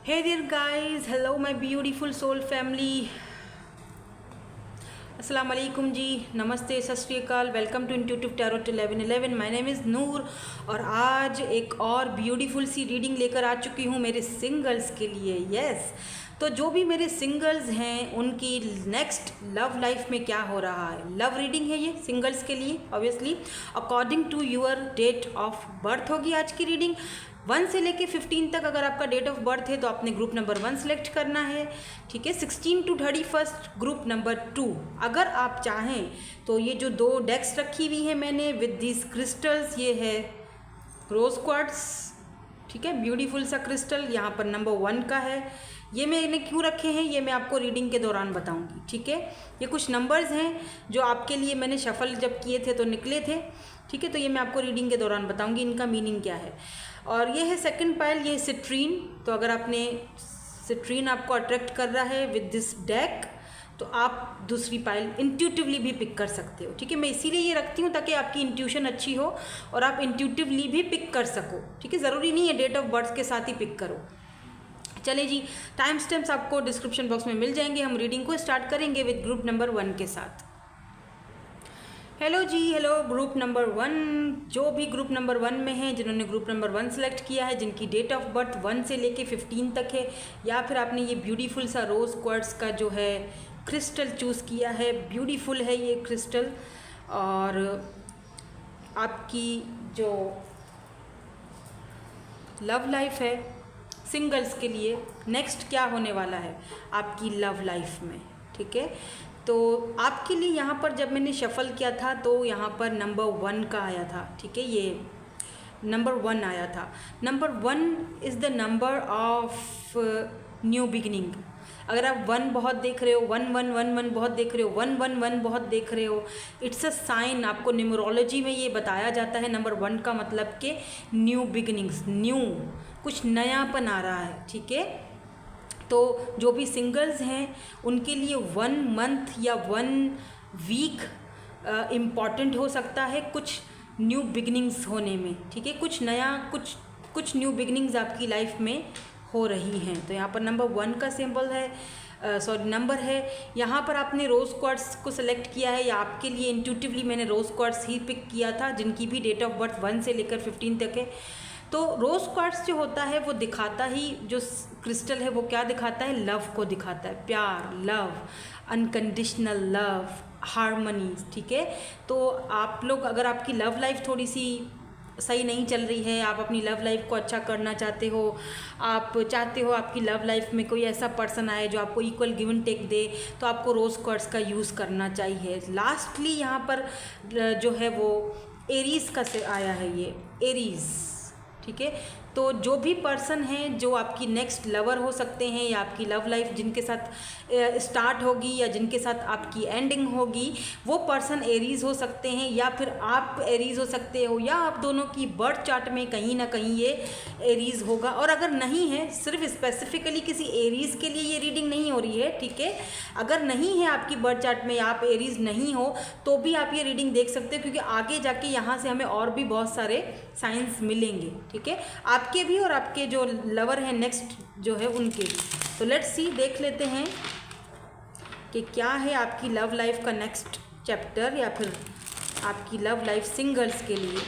Hey there guys, hello my beautiful soul family. अस्सलाम वालेकुम जी, नमस्ते, सत श्री अकाल, welcome to intuitive tarot 1111। My name is Noor और आज एक और ब्यूटीफुल सी रीडिंग लेकर आ चुकी हूँ मेरे सिंगल्स के लिए। यस, तो जो भी मेरे सिंगल्स हैं उनकी नेक्स्ट लव लाइफ में क्या हो रहा है, लव रीडिंग है ये सिंगल्स के लिए। Obviously according to your date of birth होगी आज की रीडिंग। 1 से लेके 15 तक अगर आपका डेट ऑफ बर्थ है तो आपने ग्रुप नंबर 1 सेलेक्ट करना है, ठीक है। 16 to 31 ग्रुप नंबर 2। अगर आप चाहें तो ये जो 2 डेक्स रखी हुई है मैंने विद दिस क्रिस्टल्स, ये है रोज क्वार्ट्स, ठीक है, ब्यूटीफुल सा क्रिस्टल यहाँ पर नंबर 1 का है। ये मैंने क्यों रखे हैं ये मैं आपको रीडिंग के दौरान बताऊंगी, ठीक है। ये कुछ नंबर्स हैं जो आपके लिए मैंने शफल जब किए थे तो निकले थे, ठीक है। तो ये मैं आपको रीडिंग के दौरान बताऊंगी इनका मीनिंग क्या है। और ये है सेकंड पाइल, ये सिट्रीन। तो अगर आपने सिट्रीन आपको अट्रैक्ट कर रहा है विद दिस डेक तो आप दूसरी पाइल इंट्यूटिवली भी पिक कर सकते हो, ठीक है। मैं इसीलिए ये रखती हूँ ताकि आपकी इंट्यूशन अच्छी हो और आप इंट्यूटिवली भी पिक कर सको, ठीक है। ज़रूरी नहीं है डेट ऑफ बर्थ के साथ ही पिक करो। चले जी, टाइम स्टैम्प्स आपको डिस्क्रिप्शन बॉक्स में मिल जाएंगे। हम रीडिंग को स्टार्ट करेंगे विद ग्रुप नंबर 1 के साथ। हेलो जी, हेलो ग्रुप नंबर 1। जो भी ग्रुप नंबर 1 में हैं, जिन्होंने ग्रुप नंबर 1 सेलेक्ट किया है, जिनकी डेट ऑफ बर्थ 1 से लेके 15 तक है, या फिर आपने ये ब्यूटीफुल सा रोज क्वार्ट्स का जो है क्रिस्टल चूज़ किया है, ब्यूटीफुल है ये क्रिस्टल। और आपकी जो लव लाइफ है सिंगल्स के लिए, नेक्स्ट क्या होने वाला है आपकी लव लाइफ में, ठीक है। तो आपके लिए यहाँ पर जब मैंने शफल किया था तो यहाँ पर नंबर 1 का आया था, ठीक है। ये नंबर 1 आया था। Number 1 is the number of new beginning. अगर आप 1 बहुत देख रहे हो, 1 1 1 1 बहुत देख रहे हो, 1 1 1 बहुत देख रहे हो, इट्स अ साइन। आपको न्यूमरोलॉजी में ये बताया जाता है नंबर 1 का मतलब कि न्यू बिगिनिंग्स, न्यू, कुछ नयापन आ रहा है, ठीक है। तो जो भी सिंगल्स हैं उनके लिए 1 मंथ या 1 वीक इम्पॉर्टेंट हो सकता है कुछ न्यू बिगनिंग्स होने में, ठीक है। कुछ नया, कुछ न्यू बिगनिंग्स आपकी लाइफ में हो रही हैं। तो यहाँ पर नंबर 1 का सिंबल है, नंबर है। यहाँ पर आपने रोज क्वार्ट्स को सिलेक्ट किया है, या आपके लिए इंट्यूटिवली मैंने रोज क्वार्ट्स ही पिक किया था, जिनकी भी डेट ऑफ बर्थ 1 से लेकर 15 तक है। तो रोज क्वार्ट्स जो होता है वो दिखाता ही, जो क्रिस्टल है वो क्या दिखाता है, लव को दिखाता है, प्यार, लव, अनकंडीशनल लव, हार्मनी, ठीक है। तो आप लोग, अगर आपकी लव लाइफ थोड़ी सी सही नहीं चल रही है, आप अपनी लव लाइफ को अच्छा करना चाहते हो, आप चाहते हो आपकी लव लाइफ में कोई ऐसा पर्सन आए जो आपको इक्वल गिव एंड टेक दे, तो आपको रोज क्वार्ट्स का यूज़ करना चाहिए। लास्टली यहाँ पर जो है वो एरीज का से आया है, ये एरीज, ठीक है। तो जो भी पर्सन हैं जो आपकी नेक्स्ट लवर हो सकते हैं, या आपकी लव लाइफ जिनके साथ स्टार्ट होगी या जिनके साथ आपकी एंडिंग होगी, वो पर्सन एरीज हो सकते हैं, या फिर आप एरीज हो सकते हो, या आप दोनों की बर्थ चार्ट में कहीं ना कहीं ये एरीज होगा। और अगर नहीं है, सिर्फ स्पेसिफिकली किसी एरीज के लिए ये रीडिंग नहीं हो रही है, ठीक है। अगर नहीं है आपकी बर्थ चार्ट में, या आप एरीज नहीं हो, तो भी आप ये रीडिंग देख सकते हो, क्योंकि आगे जाके यहाँ से हमें और भी बहुत सारे साइंस मिलेंगे, ठीक है, आपके भी और आपके जो लवर हैं नेक्स्ट जो है उनके भी। तो लेट्स सी, देख लेते हैं कि क्या है आपकी लव लाइफ का नेक्स्ट चैप्टर, या फिर आपकी लव लाइफ सिंगल्स के लिए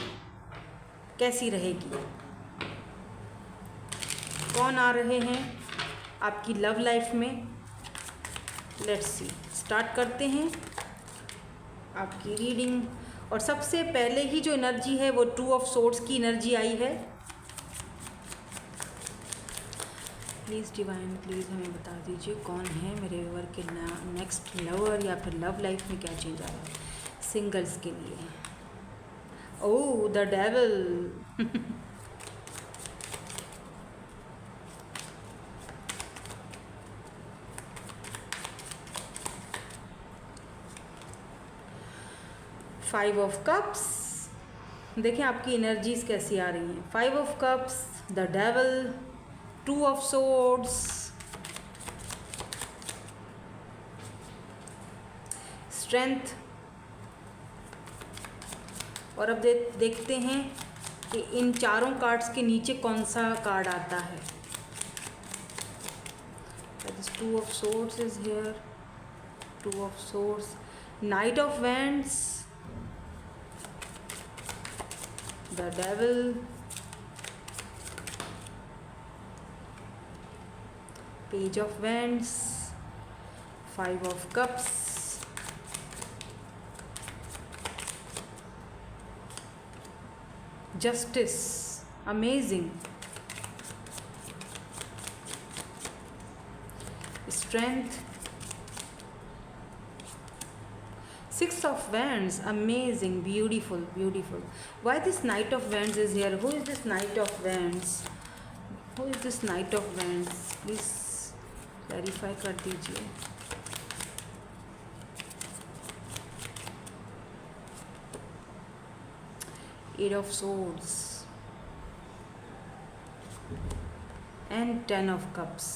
कैसी रहेगी, कौन आ रहे हैं आपकी लव लाइफ में। लेट्स सी, स्टार्ट करते हैं आपकी रीडिंग। और सबसे पहले ही जो एनर्जी है वो 2 ऑफ सोर्ड्स की एनर्जी आई है। प्लीज़ डिवाइन, प्लीज़ हमें बता दीजिए कौन है मेरे व्यूअर के नेक्स्ट लवर, या फिर लव लाइफ में क्या चेंज आ रहा है सिंगल्स के लिए। Oh, the devil. Five of cups, देखें आपकी एनर्जीज कैसी आ रही हैं। 5 of cups, the devil, 2 of swords, strength. और अब देखते हैं कि इन चारों कार्ड्स के नीचे कौन सा कार्ड आता है। This Two of Swords is here. Two of Swords. Knight of Wands. The Devil. Page of Wands. Five of Cups. Justice. Amazing. Strength. Six of Wands. Amazing. Beautiful, beautiful. Why this Knight of Wands is here? Who is this Knight of Wands? Who is this Knight of Wands? Please clarify कर दीजिए. Eight of Swords and Ten of Cups.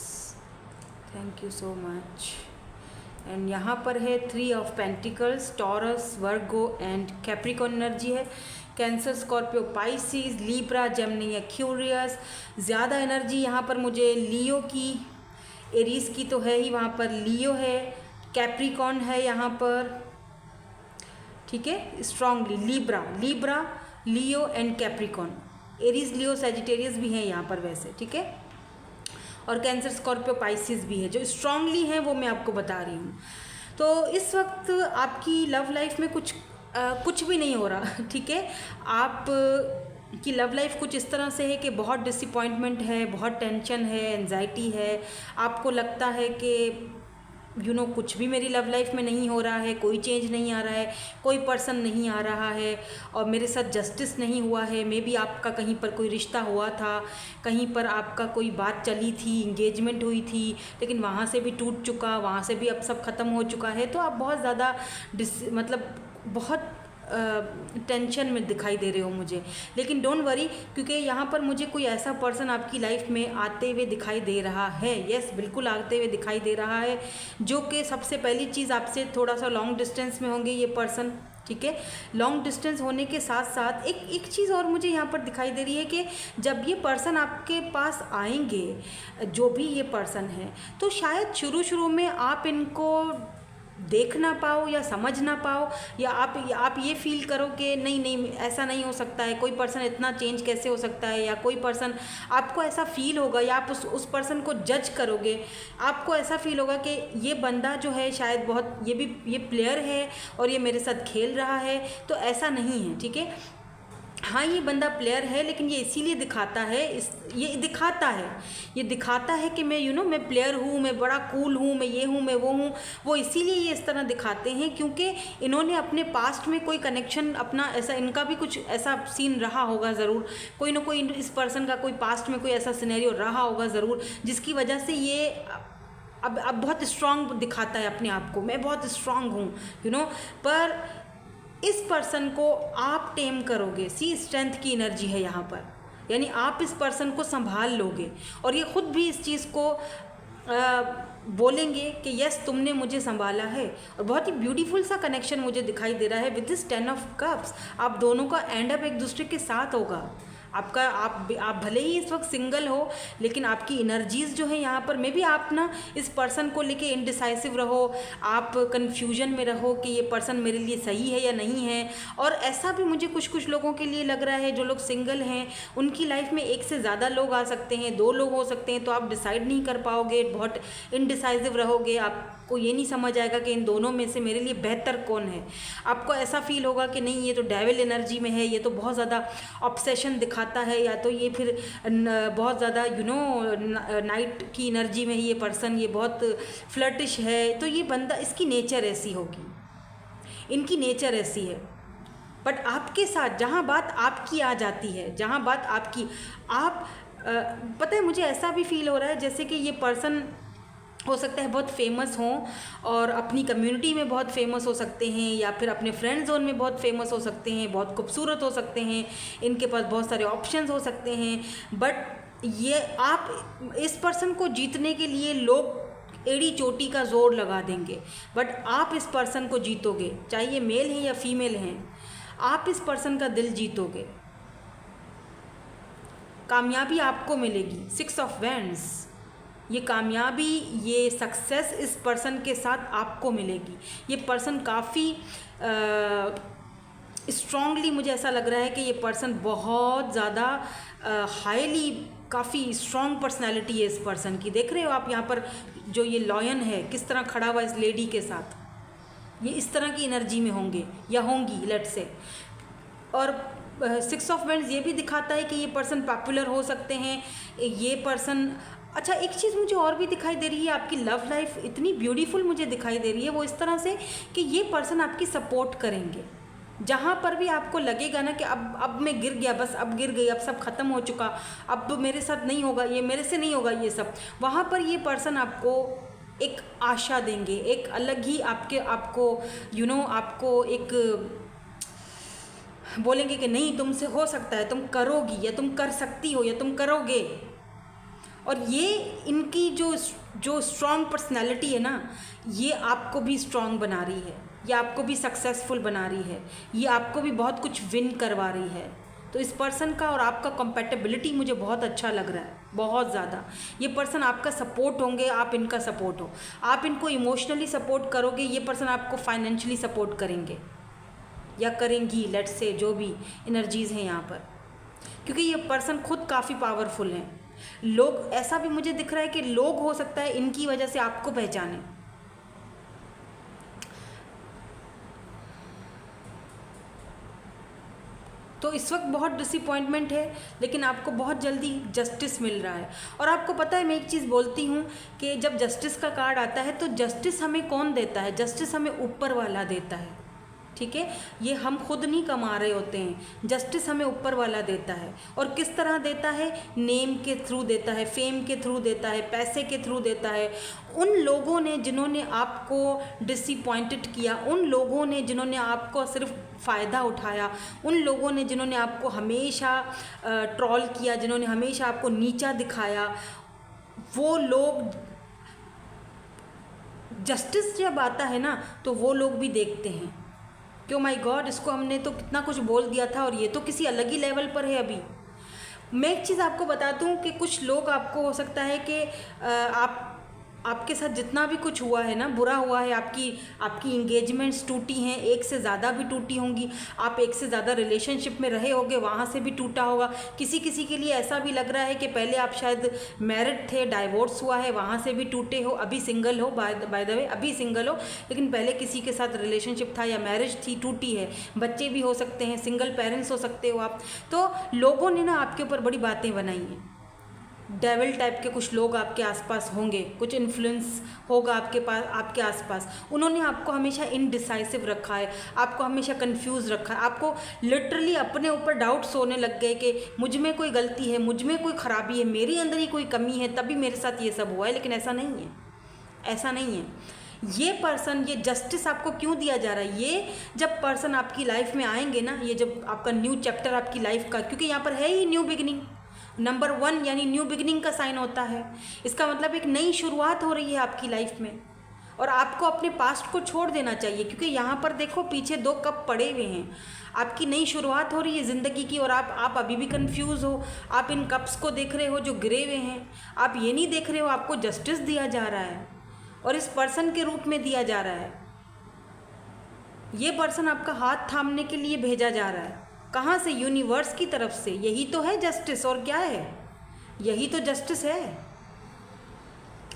Thank you so much. And यहाँ पर है three of pentacles. Taurus, Virgo and Capricorn energy है. Cancer, Scorpio, Pisces, Libra, Gemini, Aquarius. ज़्यादा energy यहाँ पर मुझे लियो की, एरीज की तो है ही, वहाँ पर लियो है, कैप्रिकॉन है यहाँ पर. ठीक है, strongly Libra, Leo and Capricorn. Aries, Leo, Sagittarius भी हैं यहाँ पर वैसे. ठीक है, और कैंसर, स्कॉर्पियो, पाइसिस भी है. जो स्ट्रांगली हैं वो मैं आपको बता रही हूँ. तो इस वक्त आपकी लव लाइफ में कुछ भी नहीं हो रहा. ठीक है, आप की लव लाइफ कुछ इस तरह से है कि बहुत डिसअपॉइंटमेंट है, बहुत टेंशन है, एंजाइटी है. आपको लगता है कि कुछ भी मेरी लव लाइफ में नहीं हो रहा है, कोई चेंज नहीं आ रहा है, कोई पर्सन नहीं आ रहा है और मेरे साथ जस्टिस नहीं हुआ है. मे बी आपका कहीं पर कोई रिश्ता हुआ था, कहीं पर आपका कोई बात चली थी, इंगेजमेंट हुई थी, लेकिन वहाँ से भी टूट चुका, वहाँ से भी अब सब ख़त्म हो चुका है. तो आप बहुत ज़्यादा मतलब बहुत टेंशन में दिखाई दे रहे हो मुझे. लेकिन डोंट वरी, क्योंकि यहाँ पर मुझे कोई ऐसा पर्सन आपकी लाइफ में आते हुए दिखाई दे रहा है. यस, बिल्कुल आते हुए दिखाई दे रहा है, जो कि सबसे पहली चीज़ आपसे थोड़ा सा लॉन्ग डिस्टेंस में होंगे ये पर्सन. ठीक है, लॉन्ग डिस्टेंस होने के साथ साथ एक चीज़ और मुझे यहाँ पर दिखाई दे रही है कि जब ये पर्सन आपके पास आएंगे, जो भी ये पर्सन है, तो शायद शुरू में आप इनको देख ना पाओ या समझ ना पाओ, या आप ये फील करो कि नहीं ऐसा नहीं हो सकता है, कोई पर्सन इतना चेंज कैसे हो सकता है, या कोई पर्सन, आपको ऐसा फील होगा, या आप उस पर्सन को जज करोगे. आपको ऐसा फील होगा कि ये बंदा जो है शायद बहुत ये प्लेयर है और ये मेरे साथ खेल रहा है. तो ऐसा नहीं है. ठीक है, हाँ, ये बंदा प्लेयर है, लेकिन ये इसीलिए दिखाता है, ये दिखाता है कि मैं मैं प्लेयर हूँ, मैं बड़ा कूल हूँ, मैं ये हूँ, मैं वो हूँ. वो इसीलिए ये इस तरह दिखाते हैं क्योंकि इन्होंने अपने पास्ट में कोई कनेक्शन अपना ऐसा, इनका भी कुछ ऐसा सीन रहा होगा ज़रूर. कोई ना कोई इस पर्सन का कोई पास्ट में कोई ऐसा सिनेरियो रहा होगा ज़रूर, जिसकी वजह से ये अब बहुत स्ट्रांग दिखाता है अपने आप को. मैं बहुत स्ट्रांग हूँ पर इस पर्सन को आप टेम करोगे. सी, स्ट्रेंथ की एनर्जी है यहाँ पर, यानी आप इस पर्सन को संभाल लोगे और ये खुद भी इस चीज़ को बोलेंगे कि यस, तुमने मुझे संभाला है. और बहुत ही ब्यूटीफुल सा कनेक्शन मुझे दिखाई दे रहा है विद दिस 10 ऑफ कप्स. आप दोनों का एंड अप एक दूसरे के साथ होगा. आप भले ही इस वक्त सिंगल हो, लेकिन आपकी एनर्जीज़ जो है यहाँ पर, मे भी आप ना इस पर्सन को लेके इनडिसाइसिव रहो, आप कन्फ्यूजन में रहो कि ये पर्सन मेरे लिए सही है या नहीं है. और ऐसा भी मुझे कुछ लोगों के लिए लग रहा है, जो लोग सिंगल हैं उनकी लाइफ में एक से ज़्यादा लोग आ सकते हैं, 2 लोग हो सकते हैं. तो आप डिसाइड नहीं कर पाओगे, बहुत इनडिसाइसिव रहोगे. आपको ये नहीं समझ आएगा कि इन दोनों में से मेरे लिए बेहतर कौन है. आपको ऐसा फील होगा कि नहीं, ये तो डेविल एनर्जी में है, ये तो बहुत ज़्यादा ऑब्सेशन दिखाता है, या तो ये फिर बहुत ज़्यादा नाइट की एनर्जी में ही ये पर्सन, ये बहुत फ्लर्टिश है. तो ये बंदा, इसकी नेचर ऐसी होगी, इनकी नेचर ऐसी है. बट आपके साथ जहाँ बात आपकी आ जाती है, जहाँ बात आपकी, पता है, मुझे ऐसा भी फील हो रहा है जैसे कि ये पर्सन हो सकता है बहुत फेमस हों और अपनी कम्युनिटी में बहुत फेमस हो सकते हैं, या फिर अपने फ्रेंड जोन में बहुत फेमस हो सकते हैं, बहुत खूबसूरत हो सकते हैं, इनके पास बहुत सारे ऑप्शंस हो सकते हैं. बट ये आप इस पर्सन को जीतने के लिए लोग एड़ी चोटी का जोर लगा देंगे, बट आप इस पर्सन को जीतोगे, चाहे ये मेल है या फीमेल हैं. आप इस पर्सन का दिल जीतोगे, कामयाबी आपको मिलेगी. 6 ऑफ वैंड्स. ये कामयाबी, ये सक्सेस इस पर्सन के साथ आपको मिलेगी। ये पर्सन काफ़ी स्ट्रांगली, मुझे ऐसा लग रहा है कि ये पर्सन बहुत ज़्यादा हाईली, काफ़ी स्ट्रॉन्ग पर्सनैलिटी है इस पर्सन की। देख रहे हो आप यहाँ पर जो ये लॉयन है किस तरह खड़ा हुआ इस लेडी के साथ, ये इस तरह की एनर्जी में होंगे या होंगी, लेट से। और 6 ऑफ वेंड्स ये भी दिखाता है कि ये पर्सन पॉपुलर हो सकते हैं, ये पर्सन। अच्छा, एक चीज़ मुझे और भी दिखाई दे रही है, आपकी लव लाइफ इतनी ब्यूटीफुल मुझे दिखाई दे रही है, वो इस तरह से कि ये पर्सन आपकी सपोर्ट करेंगे। जहाँ पर भी आपको लगेगा ना कि अब मैं गिर गया, बस अब गिर गई, अब सब ख़त्म हो चुका, अब मेरे साथ नहीं होगा, ये मेरे से नहीं होगा ये सब, वहाँ पर ये पर्सन आपको एक आशा देंगे, एक अलग ही आपको आपको एक बोलेंगे कि नहीं, तुमसे हो सकता है, तुम करोगी, या तुम कर सकती हो, या तुम करोगे। और ये इनकी जो स्ट्रॉन्ग पर्सनैलिटी है ना, ये आपको भी स्ट्रॉन्ग बना रही है, ये आपको भी सक्सेसफुल बना रही है, ये आपको भी बहुत कुछ विन करवा रही है। तो इस पर्सन का और आपका कंपैटिबिलिटी मुझे बहुत अच्छा लग रहा है, बहुत ज़्यादा। ये पर्सन आपका सपोर्ट होंगे, आप इनका सपोर्ट हो, आप इनको इमोशनली सपोर्ट करोगे, ये पर्सन आपको फाइनेंशियली सपोर्ट करेंगे या करेंगी, लेट्स से, जो भी एनर्जीज़ हैं यहाँ पर। क्योंकि ये पर्सन खुद काफ़ी पावरफुल हैं। लोग, ऐसा भी मुझे दिख रहा है कि लोग हो सकता है इनकी वजह से आपको पहचाने। तो इस वक्त बहुत डिसअपॉइंटमेंट है, लेकिन आपको बहुत जल्दी जस्टिस मिल रहा है। और आपको पता है, मैं एक चीज़ बोलती हूँ कि जब जस्टिस का कार्ड आता है तो जस्टिस हमें कौन देता है? जस्टिस हमें ऊपर वाला देता है, ठीक है। ये हम खुद नहीं कमा रहे होते हैं, जस्टिस हमें ऊपर वाला देता है। और किस तरह देता है? नेम के थ्रू देता है, फेम के थ्रू देता है, पैसे के थ्रू देता है। उन लोगों ने जिन्होंने आपको डिसअपॉइंटेड किया, उन लोगों ने जिन्होंने आपको सिर्फ फ़ायदा उठाया, उन लोगों ने जिन्होंने आपको हमेशा ट्रॉल किया, जिन्होंने हमेशा आपको नीचा दिखाया, वो लोग, जस्टिस जब आता है ना तो वो लोग भी देखते हैं कि ओ माय गॉड, इसको हमने तो कितना कुछ बोल दिया था और ये तो किसी अलग ही लेवल पर है अभी। मैं एक चीज़ आपको बता दूं कि कुछ लोग, आपको हो सकता है कि आपके साथ जितना भी कुछ हुआ है ना, बुरा हुआ है, आपकी इंगेजमेंट्स टूटी हैं, एक से ज़्यादा भी टूटी होंगी, आप एक से ज़्यादा रिलेशनशिप में रहे होगे, वहाँ से भी टूटा होगा। किसी किसी के लिए ऐसा भी लग रहा है कि पहले आप शायद मैरिड थे, डाइवोर्स हुआ है, वहाँ से भी टूटे हो, अभी सिंगल हो, बाय द वे अभी सिंगल हो, लेकिन पहले किसी के साथ रिलेशनशिप था या मैरिज थी, टूटी है। बच्चे भी हो सकते हैं, सिंगल पेरेंट्स हो सकते हो आप। तो लोगों ने ना आपके ऊपर बड़ी बातें बनाई हैं। डेविल टाइप के कुछ लोग आपके आसपास होंगे, कुछ इन्फ्लुएंस होगा आपके आसपास। उन्होंने आपको हमेशा इनडिसाइसिव रखा है, आपको हमेशा कंफ्यूज रखा है, आपको लिटरली अपने ऊपर डाउट्स होने लग गए कि मुझ में कोई गलती है, मुझ में कोई ख़राबी है, मेरे अंदर ही कोई कमी है, तभी मेरे साथ ये सब हुआ है। लेकिन ऐसा नहीं है, ऐसा नहीं है। ये पर्सन, ये जस्टिस आपको क्यों दिया जा रहा है? ये जब पर्सन आपकी लाइफ में आएंगे ना, ये जब आपका न्यू चैप्टर आपकी लाइफ का, क्योंकि यहाँ पर है ही न्यू बिगिनिंग, नंबर 1 यानी न्यू बिगिनिंग का साइन होता है। इसका मतलब एक नई शुरुआत हो रही है आपकी लाइफ में, और आपको अपने पास्ट को छोड़ देना चाहिए। क्योंकि यहाँ पर देखो, पीछे 2 कप पड़े हुए हैं, आपकी नई शुरुआत हो रही है ज़िंदगी की, और आप अभी भी कंफ्यूज हो। आप इन कप्स को देख रहे हो जो गिरे हुए हैं, आप ये नहीं देख रहे हो आपको जस्टिस दिया जा रहा है, और इस पर्सन के रूप में दिया जा रहा है। ये पर्सन आपका हाथ थामने के लिए भेजा जा रहा है। कहाँ से? यूनिवर्स की तरफ से। यही तो है जस्टिस, और क्या है? यही तो जस्टिस है।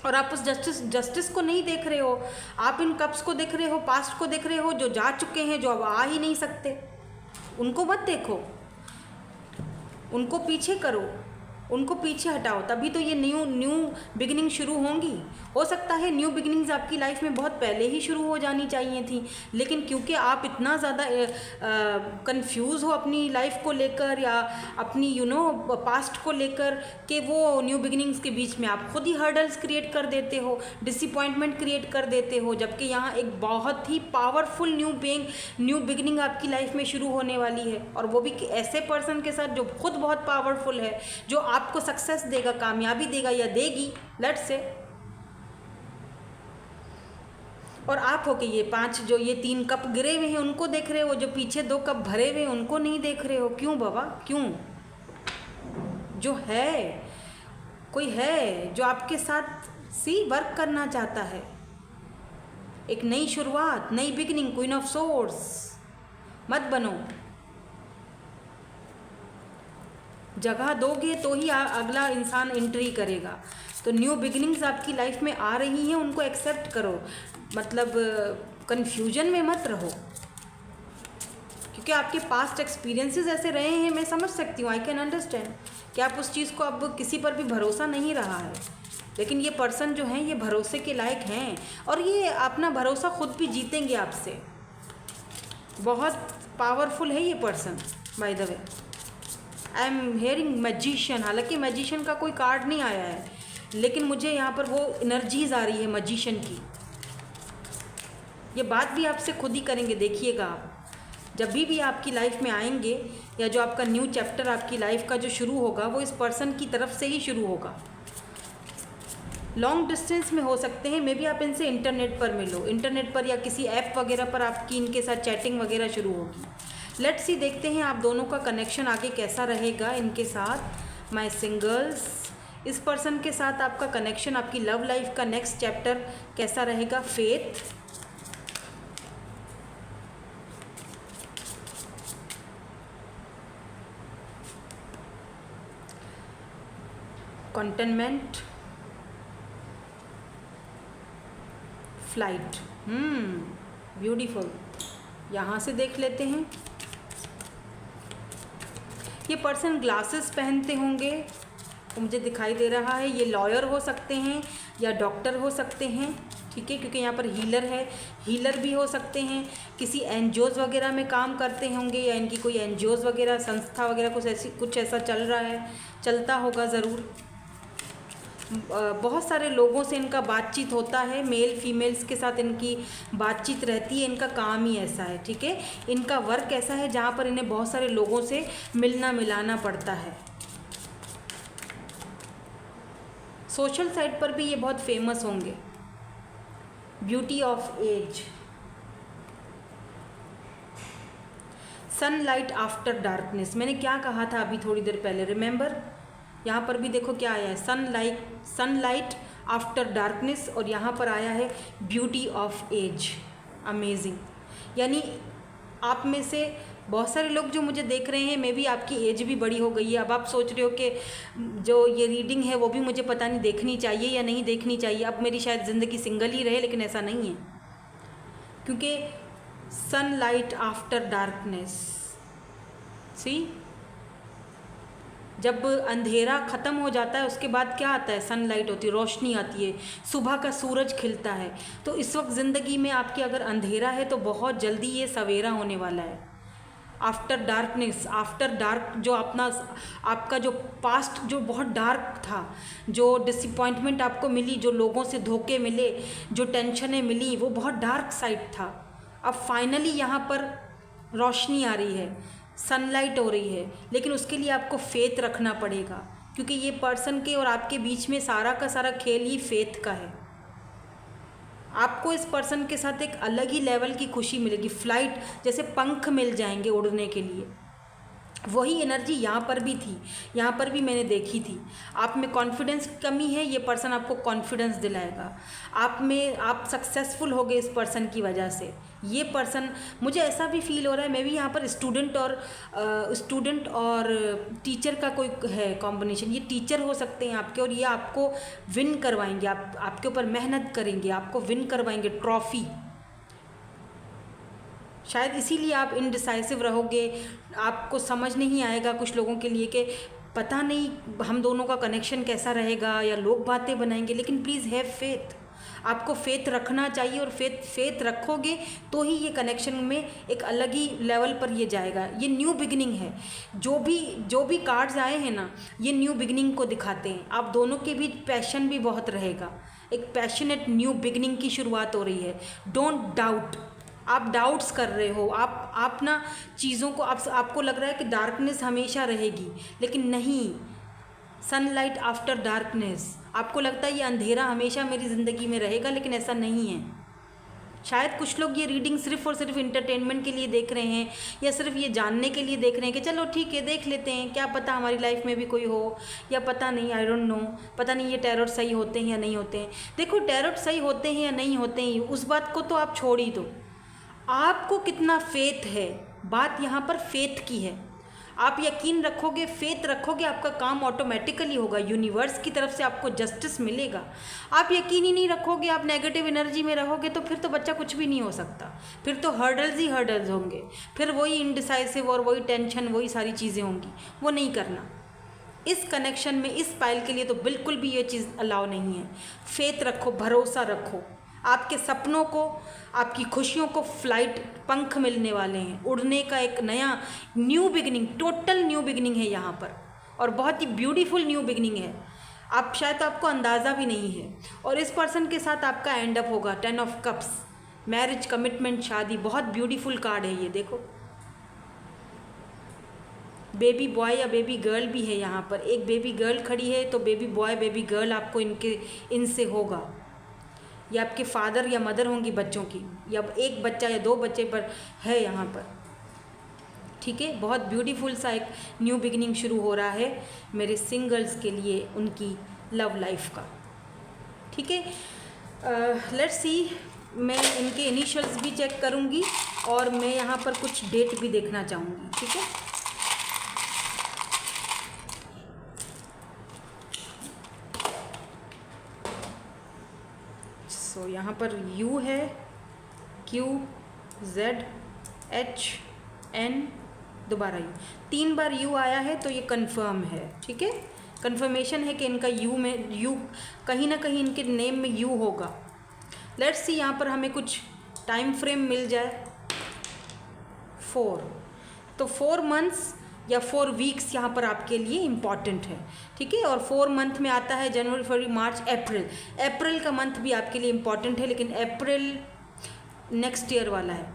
और आप उस जस्टिस को नहीं देख रहे हो, आप इन कप्स को देख रहे हो, पास्ट को देख रहे हो, जो जा चुके हैं, जो अब आ ही नहीं सकते। उनको मत देखो, उनको पीछे करो, उनको पीछे हटाओ, तभी तो ये न्यू बिगिनिंग शुरू होंगी। हो सकता है न्यू बिगिनिंग्स आपकी लाइफ में बहुत पहले ही शुरू हो जानी चाहिए थी, लेकिन क्योंकि आप इतना ज़्यादा कंफ्यूज हो अपनी लाइफ को लेकर या अपनी पास्ट को लेकर, कि वो न्यू बिगिनिंग्स के बीच में आप खुद ही हर्डल्स क्रिएट कर देते हो, डिसअपॉइंटमेंट क्रिएट कर देते हो। जबकि यहाँ एक बहुत ही पावरफुल न्यू बिगिनिंग आपकी लाइफ में शुरू होने वाली है, और वो भी ऐसे पर्सन के साथ जो खुद बहुत पावरफुल है, जो आपको सक्सेस देगा, कामयाबी देगा या देगी, लेट्स से। और आप हो कि ये 5 जो ये 3 कप गिरे हुए हैं उनको देख रहे हो, जो पीछे 2 कप भरे हुए हैं उनको नहीं देख रहे हो। क्यों बाबा, क्यों? जो है कोई है जो आपके साथ वर्क करना चाहता है, एक नई शुरुआत, नई बिगनिंग, क्वीन ऑफ सोर्स। मत बनो, जगह दोगे तो ही अगला इंसान एंट्री करेगा। तो न्यू बिगिनिंग्स आपकी लाइफ में आ रही हैं, उनको एक्सेप्ट करो, मतलब कन्फ्यूजन में मत रहो, क्योंकि आपके पास्ट एक्सपीरियंसेस ऐसे रहे हैं। मैं समझ सकती हूँ, आई कैन अंडरस्टैंड कि आप उस चीज़ को, अब किसी पर भी भरोसा नहीं रहा है, लेकिन ये पर्सन जो हैं ये भरोसे के लायक हैं, और ये अपना भरोसा खुद भी जीतेंगे आपसे। बहुत पावरफुल है ये person. By the way I am hearing magician, हालांकि मैजिशियन का कोई कार्ड नहीं आया है, लेकिन मुझे यहाँ पर वो एनर्जीज आ रही है मैजिशियन की। ये बात भी आपसे खुद ही करेंगे, देखिएगा आप जब भी आपकी लाइफ में आएंगे, या जो आपका न्यू चैप्टर आपकी लाइफ का जो शुरू होगा वो इस पर्सन की तरफ से ही शुरू होगा। लॉन्ग डिस्टेंस में हो सकते हैं, मे बी आप इनसे इंटरनेट पर मिलो, इंटरनेट पर या किसी ऐप वगैरह पर आपकी इनके साथ चैटिंग वगैरह शुरू होगी। लेट्स सी, देखते हैं आप दोनों का कनेक्शन आगे कैसा रहेगा इनके साथ। माय सिंगल्स, इस पर्सन के साथ आपका कनेक्शन, आपकी लव लाइफ का नेक्स्ट चैप्टर कैसा रहेगा। Faith, containment, flight. ब्यूटीफुल। यहाँ से देख लेते हैं। ये पर्सन ग्लासेस पहनते होंगे, तो मुझे दिखाई दे रहा है। ये लॉयर हो सकते हैं या डॉक्टर हो सकते हैं, ठीक है, क्योंकि यहाँ पर हीलर है, हीलर भी हो सकते हैं। किसी एनजीओज़ वगैरह में काम करते होंगे, या इनकी कोई एनजीओज़ वगैरह, संस्था वगैरह कुछ ऐसा चल रहा है, चलता होगा ज़रूर। बहुत सारे लोगों से इनका बातचीत होता है, मेल फीमेल्स के साथ इनकी बातचीत रहती है। इनका काम ही ऐसा है, ठीक है, इनका वर्क ऐसा है जहाँ पर इन्हें बहुत सारे लोगों से मिलना मिलाना पड़ता है। सोशल साइड पर भी ये बहुत फेमस होंगे। Beauty of age, sunlight after darkness. मैंने क्या कहा था अभी थोड़ी देर पहले, रिमेंबर? यहाँ पर भी देखो क्या आया है, सनलाइट आफ्टर डार्कनेस, और यहाँ पर आया है ब्यूटी ऑफ एज। अमेजिंग। यानी आप में से बहुत सारे लोग जो मुझे देख रहे हैं, मे बी आपकी एज भी बड़ी हो गई है। अब आप सोच रहे हो कि जो ये रीडिंग है वो भी मुझे पता नहीं देखनी चाहिए या नहीं देखनी चाहिए, अब मेरी शायद ज़िंदगी सिंगल ही रहे, लेकिन ऐसा नहीं है, क्योंकि सनलाइट आफ्टर डार्कनेस, सी, जब अंधेरा ख़त्म हो जाता है उसके बाद क्या आता है, सनलाइट होती है, रोशनी आती है, सुबह का सूरज खिलता है। तो इस वक्त ज़िंदगी में आपके अगर अंधेरा है तो बहुत जल्दी ये सवेरा होने वाला है। आफ्टर डार्कनेस, आफ्टर डार्क, जो आपका जो पास्ट जो बहुत डार्क था, जो डिसअपॉइंटमेंट आपको मिली, जो लोगों से धोखे मिले, जो टेंशनें मिली, वो बहुत डार्क साइड था। अब फाइनली यहाँ पर रोशनी आ रही है, सनलाइट हो रही है, लेकिन उसके लिए आपको फेथ रखना पड़ेगा, क्योंकि ये पर्सन के और आपके बीच में सारा का सारा खेल ही फेथ का है। आपको इस पर्सन के साथ एक अलग ही लेवल की खुशी मिलेगी, फ्लाइट जैसे पंख मिल जाएंगे उड़ने के लिए। वही एनर्जी यहाँ पर भी थी, यहाँ पर भी मैंने देखी थी। आप में कॉन्फिडेंस की कमी है, ये पर्सन आपको कॉन्फिडेंस दिलाएगा। आप सक्सेसफुल हो गए इस पर्सन की वजह से। ये पर्सन, मुझे ऐसा भी फील हो रहा है, मैं भी यहाँ पर स्टूडेंट और टीचर का कोई है कॉम्बिनेशन। ये टीचर हो सकते हैं आपके, और ये आपको विन करवाएंगे, आपके ऊपर मेहनत करेंगे, आपको विन करवाएंगे ट्रॉफ़ी। शायद इसीलिए आप इनडिसाइसिव रहोगे, आपको समझ नहीं आएगा कुछ लोगों के लिए कि पता नहीं हम दोनों का कनेक्शन कैसा रहेगा, या लोग बातें बनाएंगे। लेकिन प्लीज़ हैव फेथ, आपको फेथ रखना चाहिए, और फेथ रखोगे तो ही ये कनेक्शन में एक अलग ही लेवल पर ये जाएगा। ये न्यू बिगिनिंग है। जो भी कार्ड्स आए हैं ना, ये न्यू बिगिनिंग को दिखाते हैं। आप दोनों के बीच पैशन भी बहुत रहेगा, एक पैशनेट न्यू बिगिनिंग की शुरुआत हो रही है। डोंट डाउट, आप डाउट्स कर रहे हो, आप ना चीज़ों को, आपको लग रहा है कि डार्कनेस हमेशा रहेगी, लेकिन नहीं। सनलाइट आफ्टर डार्कनेस, आपको लगता है ये अंधेरा हमेशा मेरी ज़िंदगी में रहेगा, लेकिन ऐसा नहीं है। शायद कुछ लोग ये रीडिंग सिर्फ और सिर्फ इंटरटेनमेंट के लिए देख रहे हैं, या सिर्फ ये जानने के लिए देख रहे हैं कि चलो ठीक है देख लेते हैं, क्या पता हमारी लाइफ में भी कोई हो, या पता नहीं, आई डोंट नो, पता नहीं ये टैरोट सही होते हैं या नहीं होते हैं। देखो टैरोट सही होते हैं या नहीं होते हैं उस बात को तो आप छोड़ ही दो, आपको कितना फेथ है, बात यहाँ पर फेथ की है। आप यकीन रखोगे, फेथ रखोगे, आपका काम ऑटोमेटिकली होगा, यूनिवर्स की तरफ से आपको जस्टिस मिलेगा। आप यकीन ही नहीं रखोगे, आप नेगेटिव एनर्जी में रहोगे, तो फिर तो बच्चा कुछ भी नहीं हो सकता, फिर तो हर्डल्स ही हर्डल्स होंगे, फिर वही इनडिसाइसिव और वही टेंशन, वही सारी चीज़ें होंगी, वो नहीं करना। इस कनेक्शन में इस पायल के लिए तो बिल्कुल भी ये चीज़ अलाउ नहीं है। फेथ रखो, भरोसा रखो, आपके सपनों को, आपकी खुशियों को फ्लाइट, पंख मिलने वाले हैं, उड़ने का एक नया new beginning, total new beginning है यहाँ पर, और बहुत ही ब्यूटीफुल न्यू बिगिनिंग है। आप शायद आपको अंदाज़ा भी नहीं है। और इस पर्सन के साथ आपका एंड अप होगा 10 ऑफ कप्स, मैरिज, कमिटमेंट, शादी, बहुत ब्यूटीफुल कार्ड है ये। देखो बेबी बॉय या बेबी गर्ल भी है यहाँ पर, एक बेबी गर्ल खड़ी है, तो बेबी बॉय बेबी गर्ल आपको इनसे होगा, या आपके फादर या मदर होंगी बच्चों की, या एक बच्चा या 2 बच्चे पर है यहाँ पर, ठीक है। बहुत ब्यूटीफुल सा एक न्यू बिगिनिंग शुरू हो रहा है मेरे सिंगल्स के लिए, उनकी लव लाइफ का, ठीक है। लेट्स सी, मैं इनके इनिशियल्स भी चेक करूँगी और मैं यहाँ पर कुछ डेट भी देखना चाहूँगी, ठीक है। तो यहाँ पर U है, Q, Z, H, N, दोबारा U, 3 बार U आया है, तो ये कंफर्म है, ठीक है। कंफर्मेशन है कि इनका U कहीं ना कहीं इनके नेम में U होगा। लेट्स सी यहाँ पर हमें कुछ टाइम फ्रेम मिल जाए। 4, तो 4 मंथ्स या 4 वीक्स यहाँ पर आपके लिए इम्पॉर्टेंट है, ठीक है। और 4 मंथ में आता है जनवरी, फरवरी, मार्च, अप्रैल। अप्रैल का मंथ भी आपके लिए इम्पॉर्टेंट है, लेकिन अप्रैल नेक्स्ट ईयर वाला है,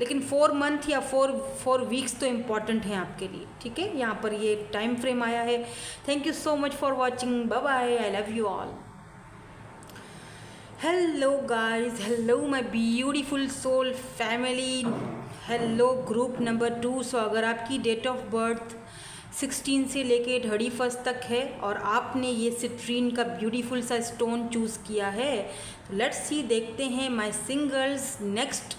लेकिन 4 मंथ या 4 वीक्स तो इम्पॉर्टेंट हैं आपके लिए, ठीक है। यहाँ पर ये टाइम फ्रेम आया है। Thank you so much for watching, bye bye, I love you all. Hello guys, hello my beautiful soul family, hello group number 2। So अगर आपकी डेट ऑफ बर्थ 16 से लेके 31 तक है और आपने ये सिट्रीन का ब्यूटीफुल सा स्टोन चूज़ किया है, तो लेट्स सी, देखते हैं माय सिंगल्स नेक्स्ट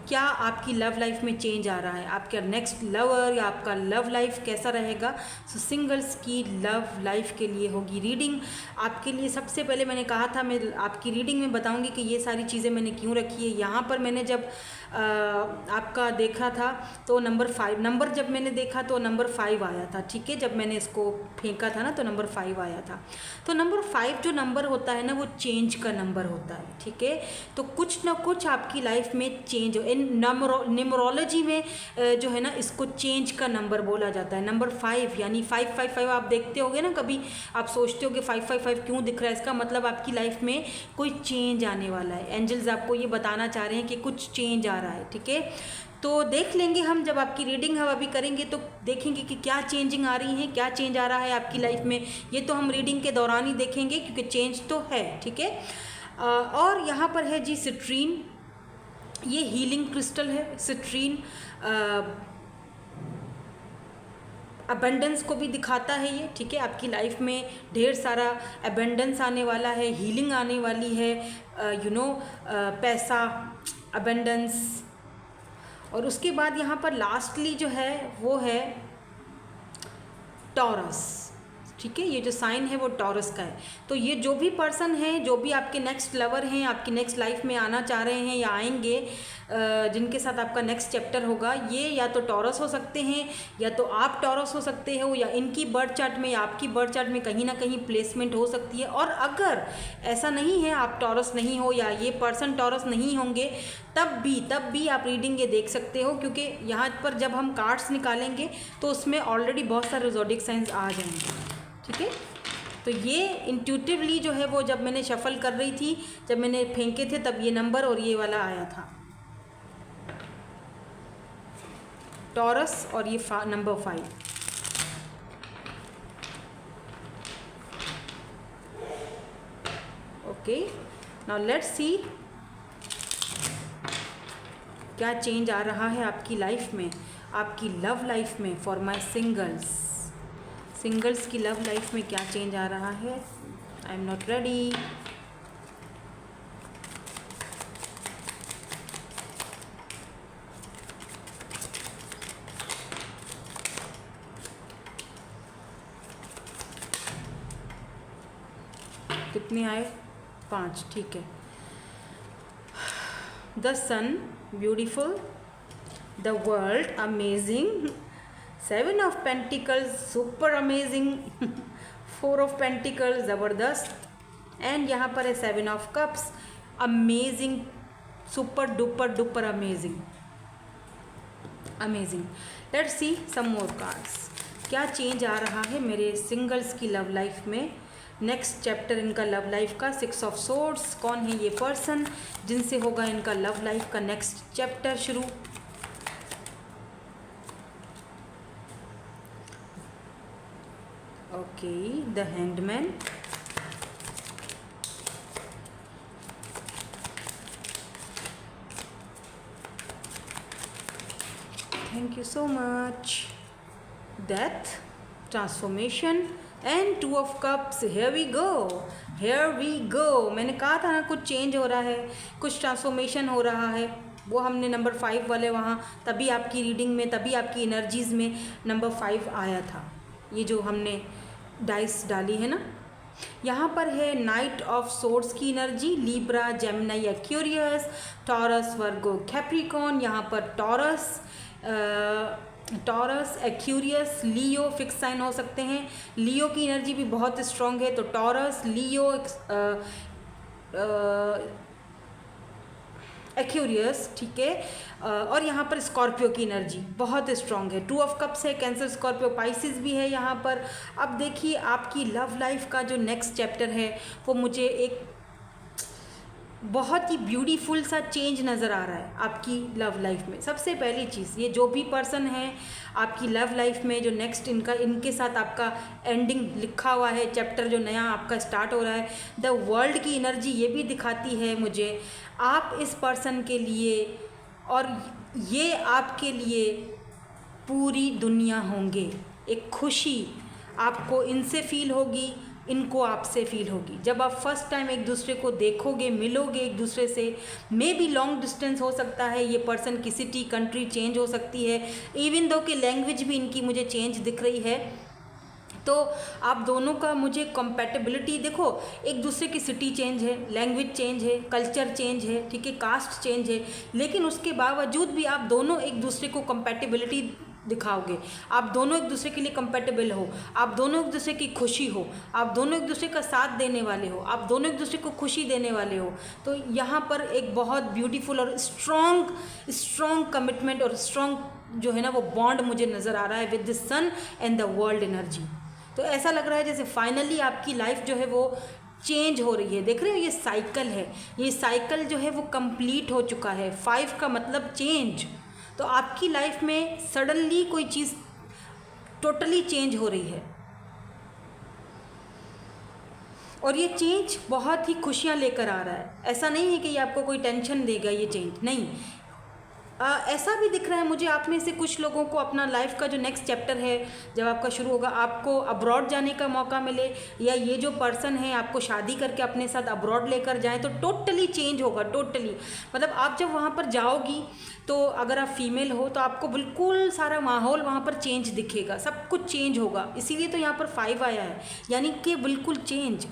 क्या आपकी लव लाइफ में चेंज आ रहा है, आपका नेक्स्ट लवर या आपका लव लाइफ कैसा रहेगा। सो सिंगल्स की लव लाइफ के लिए होगी रीडिंग आपके लिए। सबसे पहले मैंने कहा था मैं आपकी रीडिंग में बताऊंगी कि ये सारी चीज़ें मैंने क्यों रखी है। यहाँ पर मैंने जब आपका देखा था तो नंबर 5 जब मैंने देखा तो नंबर 5 आया था, ठीक है। जब मैंने इसको फेंका था ना तो नंबर 5 आया था। तो नंबर 5 जो नंबर होता है ना वो चेंज का नंबर होता है, ठीक है। तो कुछ ना कुछ आपकी लाइफ में चेंज हो, न्यूमरोलॉजी में जो है ना इसको चेंज का नंबर बोला जाता है। नंबर 5 यानी 555 आप देखते होगे ना, कभी आप सोचते हो कि 555 क्यों दिख रहा है, इसका मतलब आपकी लाइफ में कोई चेंज आने वाला है। एंजल्स आपको ये बताना चाह रहे हैं कि कुछ चेंज आ रहा है, ठीक है। तो देख लेंगे हम, जब आपकी रीडिंग हम अभी करेंगे तो देखेंगे कि क्या चेंजिंग आ रही है, क्या चेंज आ रहा है आपकी लाइफ में। ये तो हम रीडिंग के दौरान ही देखेंगे क्योंकि चेंज तो है, ठीक है। और यहाँ पर है जी सिट्रीन, ये हीलिंग क्रिस्टल है। सिट्रीन अबेंडेंस को भी दिखाता है ये, ठीक है। आपकी लाइफ में ढेर सारा अबेंडेंस आने वाला है, हीलिंग आने वाली है, पैसा, अबेंडेंस। और उसके बाद यहाँ पर लास्टली जो है वो है टॉरस, ठीक है। ये जो साइन है वो टॉरस का है। तो ये जो भी पर्सन है, जो भी आपके नेक्स्ट लवर हैं, आपकी नेक्स्ट लाइफ में आना चाह रहे हैं या आएंगे, जिनके साथ आपका नेक्स्ट चैप्टर होगा, ये या तो टॉरस हो सकते हैं या तो आप टॉरस हो सकते हो, या इनकी बर्थ चार्ट में या आपकी बर्थ चार्ट में कहीं ना कहीं प्लेसमेंट हो सकती है। और अगर ऐसा नहीं है, आप टॉरस नहीं हो या ये पर्सन टॉरस नहीं होंगे, तब भी आप रीडिंग ये देख सकते हो, क्योंकि यहाँ पर जब हम कार्ड्स निकालेंगे तो उसमें ऑलरेडी बहुत सारे ज़ोडिक साइंस आ जाएंगे, ठीक है। तो ये इंट्यूटिवली जो है वो जब मैंने शफल कर रही थी, जब मैंने फेंके थे, तब ये नंबर और ये वाला आया था, टॉरस और ये number 5। Okay, now let's see क्या चेंज आ रहा है आपकी लाइफ में, आपकी लव लाइफ में फॉर माई सिंगल्स की लव लाइफ में क्या चेंज आ रहा है। I am not ready. कितने आए? 5, ठीक है। The sun beautiful, the world amazing, 7 of pentacles super amazing, 4 of pentacles ज़बरदस्त, एंड यहाँ पर है 7 of cups amazing, super duper duper amazing. Let's see some more cards. क्या चेंज आ रहा है मेरे सिंगल्स की लव लाइफ में, नेक्स्ट चैप्टर इनका लव लाइफ का। 6 ऑफ सोर्ड्स, कौन है ये पर्सन जिनसे होगा इनका लव लाइफ का नेक्स्ट चैप्टर शुरू। Okay, the hangman, thank you so much, death, transformation and 2 of cups. Here we go. मैंने कहा था ना कुछ चेंज हो रहा है, कुछ ट्रांसफॉर्मेशन हो रहा है। वो हमने नंबर 5 वाले वहाँ तभी आपकी रीडिंग में, तभी आपकी एनर्जीज़ में नंबर 5 आया था। ये जो हमने डाइस डाली है ना, यहाँ पर है नाइट ऑफ सोर्ड्स की energy, Libra, Gemini, Aquarius, Taurus, Virgo, Capricorn. यहाँ पर Taurus, Aquarius, Leo fix sign हो सकते हैं। लियो की एनर्जी भी बहुत स्ट्रॉन्ग है, तो टॉरस, लियो, एक्वेरियस, ठीक है। और यहाँ पर स्कॉर्पियो की एनर्जी बहुत स्ट्रॉन्ग है। 2 ऑफ कप्स है, कैंसर, स्कॉर्पियो, पाइसिस भी है यहाँ पर। अब देखिए आपकी लव लाइफ का जो नेक्स्ट चैप्टर है वो मुझे एक बहुत ही ब्यूटीफुल सा चेंज नज़र आ रहा है आपकी लव लाइफ में। सबसे पहली चीज़, ये जो भी पर्सन है आपकी लव लाइफ में, जो नेक्स्ट इनके साथ आपका एंडिंग लिखा हुआ है, चैप्टर जो नया आपका स्टार्ट हो रहा है, द वर्ल्ड की एनर्जी ये भी दिखाती है मुझे आप इस पर्सन के लिए और ये आपके लिए पूरी दुनिया होंगे। एक खुशी आपको इनसे फील होगी, इनको आपसे फील होगी। जब आप फर्स्ट टाइम एक दूसरे को देखोगे, मिलोगे एक दूसरे से, मे बी लॉन्ग डिस्टेंस हो सकता है, ये पर्सन की सिटी, कंट्री चेंज हो सकती है, इवन दो कि लैंग्वेज भी इनकी मुझे चेंज दिख रही है। तो आप दोनों का मुझे कंपैटिबिलिटी देखो, एक दूसरे की सिटी चेंज है, लैंग्वेज चेंज है, कल्चर चेंज है, ठीक है, कास्ट चेंज है, लेकिन उसके बावजूद भी आप दोनों एक दूसरे को कंपैटिबिलिटी दिखाओगे। आप दोनों एक दूसरे के लिए कंपैटिबल हो, आप दोनों एक दूसरे की खुशी हो, आप दोनों एक दूसरे का साथ देने वाले हो, आप दोनों एक दूसरे को खुशी देने वाले हो। तो यहाँ पर एक बहुत ब्यूटीफुल और स्ट्रॉन्ग कमिटमेंट और स्ट्रॉन्ग जो है ना वो बॉन्ड मुझे नज़र आ रहा है with the sun and the world energy. तो ऐसा लग रहा है जैसे फाइनली आपकी लाइफ जो है वो चेंज हो रही है। देख रहे हो, ये साइकिल है, ये साइकिल जो है वो कंप्लीट हो चुका है। 5 का मतलब चेंज। तो आपकी लाइफ में सडनली कोई चीज़ टोटली चेंज हो रही है और ये चेंज बहुत ही खुशियाँ लेकर आ रहा है। ऐसा नहीं है कि ये आपको कोई टेंशन देगा ये चेंज, नहीं। ऐसा भी दिख रहा है मुझे आप में से कुछ लोगों को अपना लाइफ का जो नेक्स्ट चैप्टर है जब आपका शुरू होगा, आपको अब्रॉड जाने का मौका मिले, या ये जो पर्सन है आपको शादी करके अपने साथ अब्रॉड लेकर जाए, तो टोटली चेंज होगा। टोटली मतलब आप जब वहाँ पर जाओगी तो अगर आप फीमेल हो तो आपको बिल्कुल सारा माहौल वहाँ पर चेंज दिखेगा, सब कुछ चेंज होगा। इसीलिए तो यहाँ पर 5 आया है, यानी कि बिल्कुल चेंज।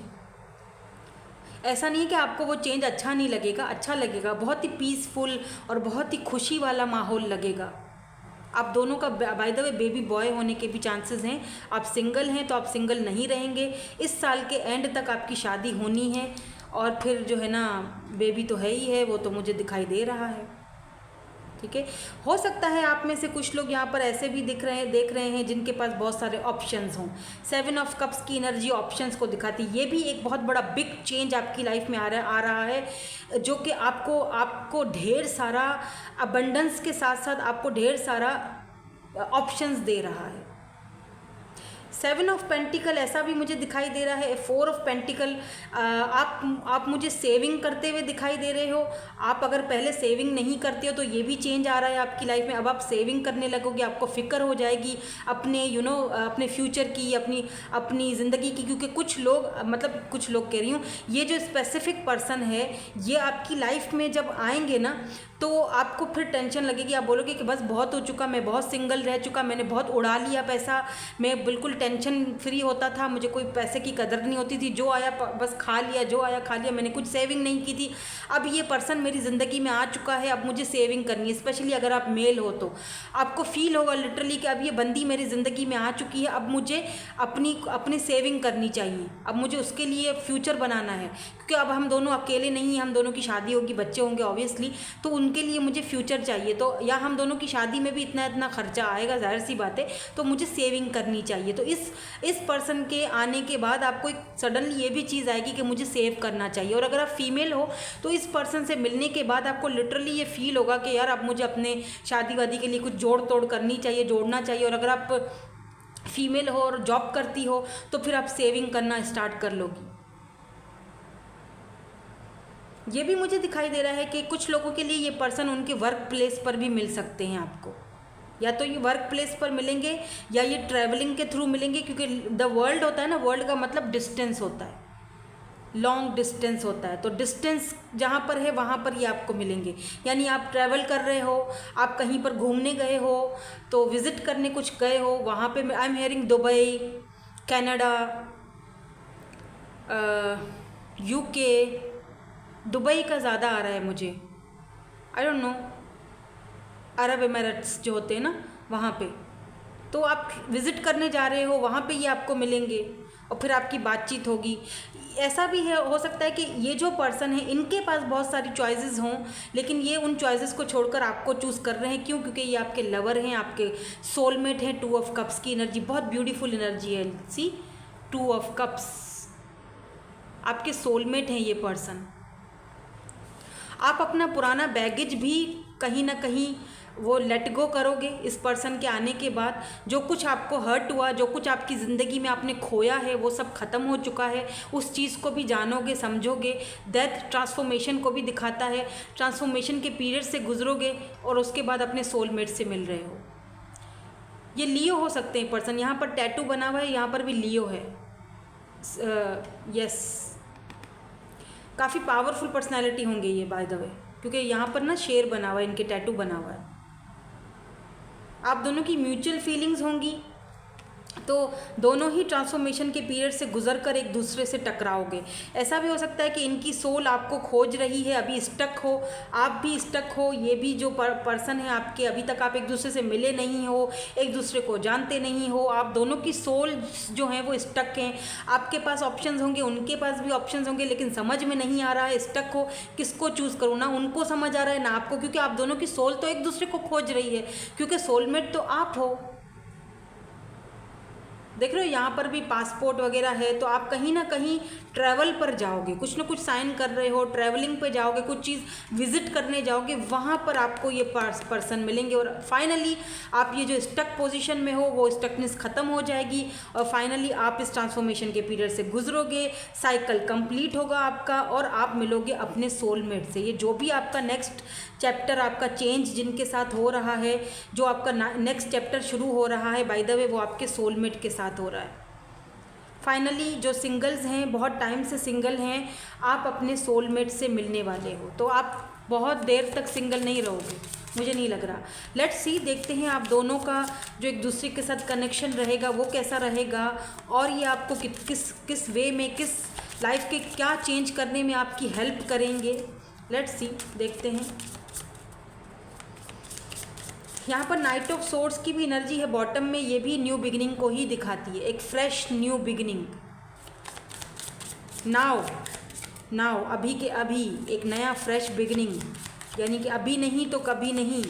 ऐसा नहीं है कि आपको वो चेंज अच्छा नहीं लगेगा, अच्छा लगेगा, बहुत ही पीसफुल और बहुत ही खुशी वाला माहौल लगेगा। आप दोनों का by the way baby boy होने के भी चांसेस हैं। आप सिंगल हैं तो आप सिंगल नहीं रहेंगे, इस साल के एंड तक आपकी शादी होनी है और फिर जो है ना बेबी तो है ही है, वो तो मुझे दिखाई दे रहा है, ठीक है। हो सकता है आप में से कुछ लोग यहाँ पर ऐसे भी देख रहे हैं जिनके पास बहुत सारे ऑप्शंस हों। 7 ऑफ कप्स की एनर्जी ऑप्शंस को दिखाती है। ये भी एक बहुत बड़ा बिग चेंज आपकी लाइफ में आ रहा है जो कि आपको ढेर सारा अबंडेंस के साथ साथ आपको ढेर सारा ऑप्शंस दे रहा है। 7 ऑफ पेंटिकल ऐसा भी मुझे दिखाई दे रहा है। 4 ऑफ पेंटिकल, आप मुझे सेविंग करते हुए दिखाई दे रहे हो। आप अगर पहले सेविंग नहीं करते हो तो ये भी चेंज आ रहा है आपकी लाइफ में। अब आप सेविंग करने लगोगे, आपको फिक्र हो जाएगी अपने अपने फ्यूचर की, अपनी ज़िंदगी की। क्योंकि कुछ लोग, मतलब कुछ लोग कह रही हूँ, ये जो स्पेसिफिक पर्सन है ये आपकी लाइफ में जब आएंगे ना तो आपको फिर टेंशन लगेगी। आप बोलोगे कि बस बहुत हो चुका, मैं बहुत सिंगल रह चुका, मैंने बहुत उड़ा लिया पैसा, मैं बिल्कुल टेंशन फ्री होता था, मुझे कोई पैसे की कदर नहीं होती थी, जो आया बस खा लिया, जो आया खा लिया, मैंने कुछ सेविंग नहीं की थी। अब ये पर्सन मेरी ज़िंदगी में आ चुका है, अब मुझे सेविंग करनी है। स्पेशली अगर आप मेल हो तो आपको फील होगा लिटरली कि अब ये बंदी मेरी ज़िंदगी में आ चुकी है, अब मुझे अपनी सेविंग करनी चाहिए, अब मुझे उसके लिए फ्यूचर बनाना है। क्योंकि अब हम दोनों अकेले नहीं हैं, हम दोनों की शादी होगी, बच्चे होंगे ऑब्वियसली, तो उनके लिए मुझे फ्यूचर चाहिए। तो या हम दोनों की शादी में भी इतना खर्चा आएगा, जाहिर सी बात है, तो मुझे सेविंग करनी चाहिए। तो इस पर्सन के आने के बाद आपको एक सडनली ये भी चीज़ आएगी कि मुझे सेव करना चाहिए। और अगर आप फीमेल हो तो इस पर्सन से मिलने के बाद आपको लिटरली ये फील होगा कि यार अब मुझे अपने शादी वादी के लिए कुछ जोड़ तोड़ करनी चाहिए, जोड़ना चाहिए। और अगर आप फीमेल हो और जॉब करती हो तो फिर आप सेविंग करना स्टार्ट कर लोगी। ये भी मुझे दिखाई दे रहा है कि कुछ लोगों के लिए ये पर्सन उनके वर्क प्लेस पर भी मिल सकते हैं आपको, या तो ये वर्क प्लेस पर मिलेंगे या ये ट्रैवलिंग के थ्रू मिलेंगे। क्योंकि द वर्ल्ड होता है ना, वर्ल्ड का मतलब डिस्टेंस होता है, लॉन्ग डिस्टेंस होता है। तो डिस्टेंस जहाँ पर है वहाँ पर ये आपको मिलेंगे। यानी आप ट्रैवल कर रहे हो, आप कहीं पर घूमने गए हो, तो विज़िट करने कुछ गए हो, वहाँ पे I am hearing Dubai, Canada, UK, Dubai का ज़्यादा आ रहा है मुझे, I don't know, Arab Emirates जो होते हैं ना वहाँ पे। तो आप विज़िट करने जा रहे हो, वहाँ पे ये आपको मिलेंगे और फिर आपकी बातचीत होगी। ऐसा भी है, हो सकता है कि ये जो पर्सन है इनके पास बहुत सारी चॉइसेस हों, लेकिन ये उन चॉइसेस को छोड़कर आपको चूज़ कर रहे हैं। क्यों? क्योंकि ये आपके लवर हैं, आपके सोलमेट हैं। 2 ऑफ कप्स की एनर्जी बहुत ब्यूटीफुल एनर्जी है। सी 2 ऑफ कप्स, आपके सोलमेट हैं ये पर्सन। आप अपना पुराना बैगेज भी कहीं ना कहीं वो लेट गो करोगे इस पर्सन के आने के बाद। जो कुछ आपको हर्ट हुआ, जो कुछ आपकी ज़िंदगी में आपने खोया है, वो सब ख़त्म हो चुका है। उस चीज़ को भी जानोगे, समझोगे। डेथ ट्रांसफॉर्मेशन को भी दिखाता है। ट्रांसफॉर्मेशन के पीरियड से गुजरोगे और उसके बाद अपने सोलमेट से मिल रहे हो। ये लियो हो सकते हैं पर्सन। यहाँ पर टैटू बना हुआ है, यहाँ पर भी लियो है। यस, काफ़ी पावरफुल पर्सनैलिटी होंगे ये बाय द वे, क्योंकि यहाँ पर ना शेर बना हुआ है, इनके टैटू बना हुआ है। आप दोनों की म्यूचुअल फीलिंग्स होंगी, तो दोनों ही ट्रांसफॉर्मेशन के पीरियड से गुजरकर एक दूसरे से टकराओगे। ऐसा भी हो सकता है कि इनकी सोल आपको खोज रही है, अभी स्टक हो, आप भी स्टक हो। ये भी जो पर्सन है आपके, अभी तक आप एक दूसरे से मिले नहीं हो, एक दूसरे को जानते नहीं हो। आप दोनों की सोल जो हैं वो स्टक हैं। आपके पास ऑप्शंस होंगे, उनके पास भी ऑप्शंस होंगे, लेकिन समझ में नहीं आ रहा है, स्टक हो, किसको चूज़ करूँ। ना उनको समझ आ रहा है ना आपको, क्योंकि आप दोनों की सोल तो एक दूसरे को खोज रही है, क्योंकि सोलमेट तो आप हो। देख रहे हो यहाँ पर भी पासपोर्ट वगैरह है, तो आप कहीं ना कहीं ट्रैवल पर जाओगे, कुछ ना कुछ साइन कर रहे हो, ट्रैवलिंग पे जाओगे, कुछ चीज़ विजिट करने जाओगे, वहाँ पर आपको ये पर्सन मिलेंगे। और फाइनली आप ये जो स्टक पोजीशन में हो वो स्टकनेस ख़त्म हो जाएगी और फाइनली आप इस ट्रांसफॉर्मेशन के पीरियड से गुजरोगे। साइकिल कंप्लीट होगा आपका और आप मिलोगे अपने सोलमेट से। ये जो भी आपका नेक्स्ट चैप्टर, आपका चेंज जिनके साथ हो रहा है, जो आपका नेक्स्ट चैप्टर शुरू हो रहा है, बाय द वे वो आपके सोलमेट के साथ हो रहा है। फाइनली जो सिंगल्स हैं, बहुत टाइम से सिंगल हैं, आप अपने सोलमेट से मिलने वाले हो। तो आप बहुत देर तक सिंगल नहीं रहोगे, मुझे नहीं लग रहा। लेट्स सी, देखते हैं आप दोनों का जो एक दूसरे के साथ कनेक्शन रहेगा वो कैसा रहेगा, और ये आपको किस वे में, किस लाइफ के क्या चेंज करने में आपकी हेल्प करेंगे। लेट्स सी, देखते हैं। यहाँ पर नाइट ऑफ सोर्ड्स की भी एनर्जी है बॉटम में, ये भी न्यू बिगिनिंग को ही दिखाती है, एक फ्रेश न्यू बिगिनिंग। नाउ अभी के अभी एक नया फ्रेश बिगिनिंग, यानी कि अभी नहीं तो कभी नहीं।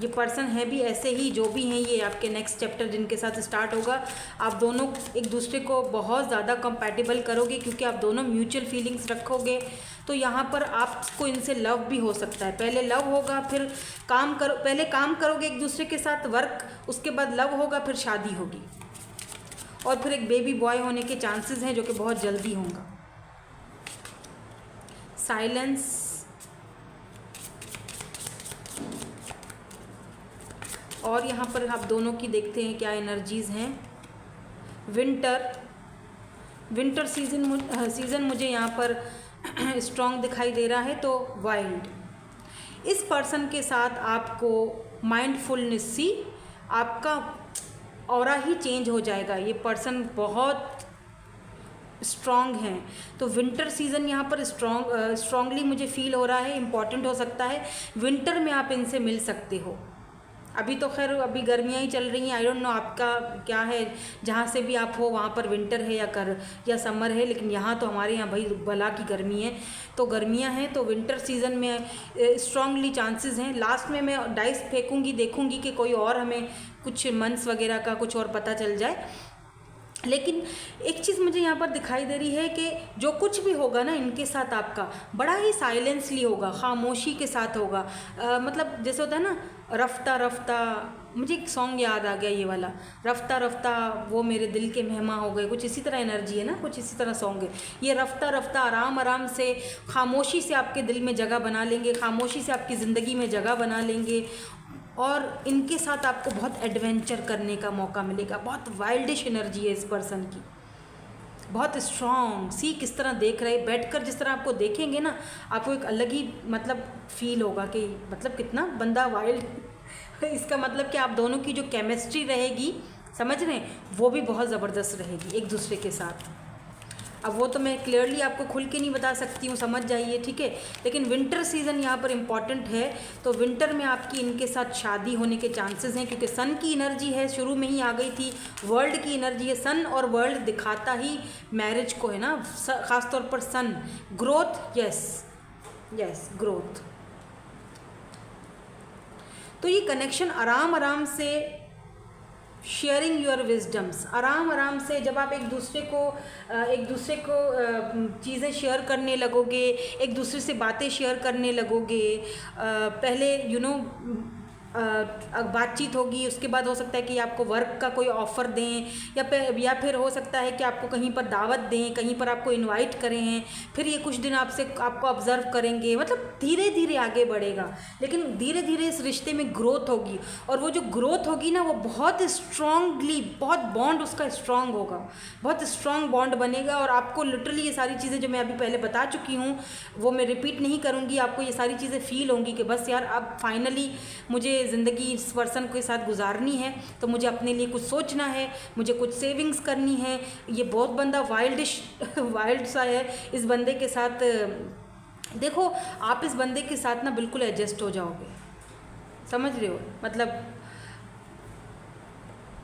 ये पर्सन है भी ऐसे ही, जो भी हैं ये आपके नेक्स्ट चैप्टर जिनके साथ स्टार्ट होगा, आप दोनों एक दूसरे को बहुत ज़्यादा कंपैटिबल करोगे, क्योंकि आप दोनों म्यूचुअल फीलिंग्स रखोगे। तो यहाँ पर आपको इनसे लव भी हो सकता है। पहले लव होगा, फिर पहले काम करोगे एक दूसरे के साथ वर्क, उसके बाद लव होगा, फिर शादी होगी। और फिर एक बेबी बॉय होने के चांसेस हैं जो कि बहुत जल्दी होगा। साइलेंस, और यहाँ पर आप दोनों की देखते हैं क्या एनर्जीज़ हैं। विंटर सीज़न मुझे यहाँ पर स्ट्रॉन्ग दिखाई दे रहा है। तो वाइल्ड, इस पर्सन के साथ आपको माइंडफुलनेस सी, आपका ऑरा ही चेंज हो जाएगा। ये पर्सन बहुत स्ट्रॉन्ग हैं। तो विंटर सीज़न यहाँ पर स्ट्रॉन्गली मुझे फील हो रहा है, इम्पॉर्टेंट हो सकता है। विंटर में आप इनसे मिल सकते हो। अभी तो खैर अभी गर्मियाँ ही चल रही हैं, आई डोंट नो आपका क्या है, जहाँ से भी आप हो वहाँ पर विंटर है या समर है, लेकिन यहाँ तो हमारे यहाँ भाई बला की गर्मी है। तो गर्मियाँ हैं, तो विंटर सीज़न में स्ट्रांगली चांसेस हैं। लास्ट में मैं डाइस फेंकूँगी, देखूँगी कि कोई और हमें कुछ मंथ्स वगैरह का कुछ और पता चल जाए। लेकिन एक चीज़ मुझे यहाँ पर दिखाई दे रही है कि जो कुछ भी होगा ना इनके साथ आपका, बड़ा ही साइलेंसली होगा, खामोशी के साथ होगा। मतलब जैसे होता है ना, रफ्ता रफ्ता, मुझे एक सॉन्ग याद आ गया ये वाला, रफ्ता रफ्ता वो मेरे दिल के मेहमा हो गए, कुछ इसी तरह एनर्जी है ना, कुछ इसी तरह सॉन्ग है ये। रफ्ता रफ्ता आराम आराम से, खामोशी से आपके दिल में जगह बना लेंगे, खामोशी से आपकी ज़िंदगी में जगह बना लेंगे। और इनके साथ आपको बहुत एडवेंचर करने का मौका मिलेगा। बहुत वाइल्डिश एनर्जी है इस पर्सन की, बहुत स्ट्रॉन्ग सी। किस तरह देख रहे, बैठकर जिस तरह आपको देखेंगे ना, आपको एक अलग ही मतलब फील होगा कि मतलब कितना बंदा वाइल्ड। इसका मतलब कि आप दोनों की जो केमिस्ट्री रहेगी, समझ रहे हैं, वो भी बहुत ज़बरदस्त रहेगी एक दूसरे के साथ। अब वो तो मैं क्लियरली आपको खुल के नहीं बता सकती हूँ, समझ जाइए, ठीक है। लेकिन विंटर सीज़न यहाँ पर इम्पॉर्टेंट है। तो विंटर में आपकी इनके साथ शादी होने के चांसेस हैं, क्योंकि सन की एनर्जी है, शुरू में ही आ गई थी। वर्ल्ड की एनर्जी है, सन और वर्ल्ड दिखाता ही मैरिज को है ना, ख़ास तौर पर सन। Growth, yes growth. तो ये कनेक्शन आराम आराम से, शेयरिंग योर विजडम्स, आराम आराम से जब आप एक दूसरे को चीज़ें शेयर करने लगोगे, एक दूसरे से बातें शेयर करने लगोगे। पहले बातचीत होगी, उसके बाद हो सकता है कि आपको वर्क का कोई ऑफ़र दें, या फिर हो सकता है कि आपको कहीं पर दावत दें, कहीं पर आपको इनवाइट करें हैं। फिर ये कुछ दिन आपको ऑब्ज़र्व करेंगे, मतलब धीरे धीरे आगे बढ़ेगा। लेकिन धीरे धीरे इस रिश्ते में ग्रोथ होगी, और वो जो ग्रोथ होगी ना, वो बहुत स्ट्रांगली, बहुत बॉन्ड उसका स्ट्रांग होगा, बहुत स्ट्रांग बॉन्ड बनेगा। और आपको लिटरली ये सारी चीज़ें जो मैं अभी पहले बता चुकी हूँ, वो मैं रिपीट नहीं करूँगी, आपको ये सारी चीज़ें फील होंगी कि बस यार अब फाइनली मुझे ज़िंदगी इस पर्सन के साथ गुजारनी है, तो मुझे अपने लिए कुछ सोचना है, मुझे कुछ सेविंग्स करनी है। ये बहुत बंदा वाइल्ड सा है। इस बंदे के साथ देखो, आप इस बंदे के साथ ना बिल्कुल एडजस्ट हो जाओगे, समझ रहे हो। मतलब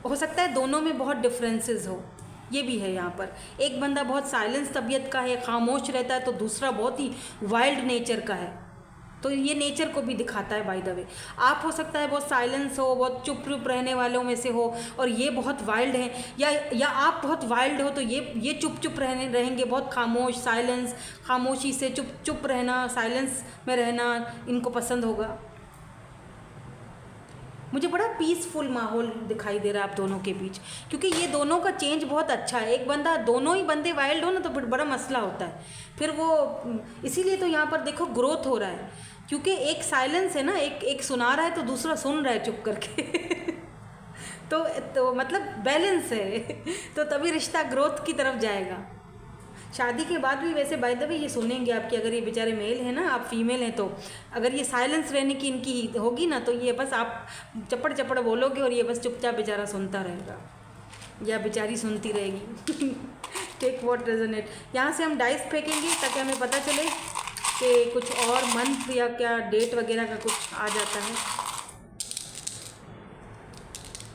हो सकता है दोनों में बहुत डिफरेंसेस हो, ये भी है यहाँ पर। एक बंदा बहुत साइलेंस तबीयत का है, खामोश रहता है, तो दूसरा बहुत ही वाइल्ड नेचर का है। तो ये नेचर को भी दिखाता है बाय द वे। आप हो सकता है बहुत साइलेंस हो, बहुत चुप रहने वालों में से हो, और ये बहुत वाइल्ड हैं, या आप बहुत वाइल्ड हो तो ये चुप रहेंगे, बहुत खामोश, साइलेंस, खामोशी से चुप रहना, साइलेंस में रहना इनको पसंद होगा। मुझे बड़ा पीसफुल माहौल दिखाई दे रहा है आप दोनों के बीच, क्योंकि ये दोनों का चेंज बहुत अच्छा है। एक बंदा, दोनों ही बंदे वाइल्ड हो ना तो बड़ा मसला होता है फिर वो, इसीलिए तो यहाँ पर देखो ग्रोथ हो रहा है, क्योंकि एक साइलेंस है ना, एक सुना रहा है तो दूसरा सुन रहा है चुप करके तो मतलब बैलेंस है तो तभी रिश्ता ग्रोथ की तरफ जाएगा। शादी के बाद भी वैसे बाय द वे ये सुनेंगे आपकी, अगर ये बेचारे मेल हैं ना, आप फीमेल हैं, तो अगर ये साइलेंस रहने की इनकी होगी ना, तो ये बस आप चपड़ बोलोगे और ये बस चुपचाप बेचारा सुनता रहेगा या बेचारी सुनती रहेगी टेक व्हाट रेजोनेट। यहाँ से हम डाइस फेंकेंगे ताकि हमें पता चले कि कुछ और मंथ या क्या डेट वगैरह का कुछ आ जाता है।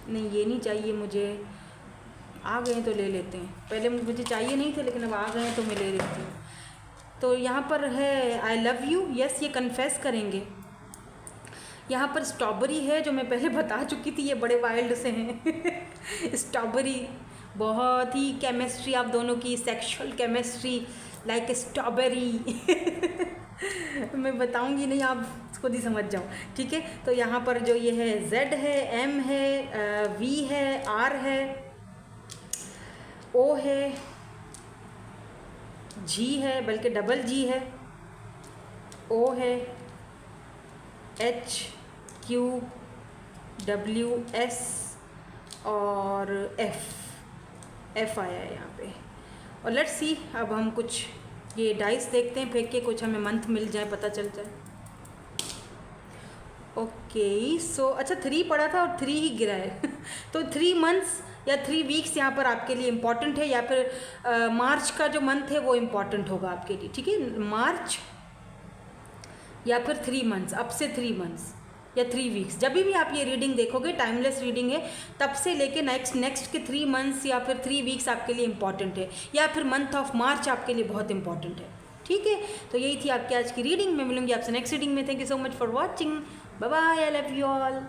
नहीं, ये नहीं चाहिए मुझे, आ गए तो ले लेते हैं। पहले मुझे चाहिए नहीं थे, लेकिन अब आ गए तो मैं ले लेती हूँ। तो यहाँ पर है आई लव यू, यस, ये कन्फेस करेंगे। यहाँ पर स्ट्रॉबेरी है, जो मैं पहले बता चुकी थी, ये बड़े वाइल्ड से हैं स्ट्रॉबेरी, बहुत ही केमिस्ट्री आप दोनों की, सेक्सुअल केमिस्ट्री लाइक स्ट्रॉबेरी मैं बताऊंगी नहीं, आप खुद ही समझ जाओ, ठीक है। तो यहाँ पर जो ये है Z है, M है, V है, R है, ओ है, जी है, बल्कि डबल जी है, ओ है, एच, क्यू, डब्ल्यू, एस और एफ आया है यहाँ पे। और लेट्स सी, अब हम कुछ ये डाइस देखते हैं फेंक के, कुछ हमें मंथ मिल जाए, पता चल जाए। ओके सो अच्छा 3 पड़ा था और 3 ही गिरा है तो 3 मंथ्स या 3 वीक्स यहाँ पर आपके लिए इम्पॉर्टेंट है, या फिर मार्च का जो मंथ है वो इम्पॉर्टेंट होगा आपके लिए, ठीक है। मार्च या फिर 3 मंथ्स, अब से 3 मंथ्स या 3 वीक्स, जब भी आप ये रीडिंग देखोगे, टाइमलेस रीडिंग है, तब से लेके नेक्स्ट के 3 मंथ्स या फिर 3 वीक्स आपके लिए इंपॉर्टेंट है, या फिर मंथ ऑफ मार्च आपके लिए बहुत इंपॉर्टेंट है, ठीक है। तो यही थी आपकी आज की रीडिंग। मैं मिलूंगी आपसे नेक्स्ट रीडिंग में। Thank you so much for watching. Bye bye, I love you all.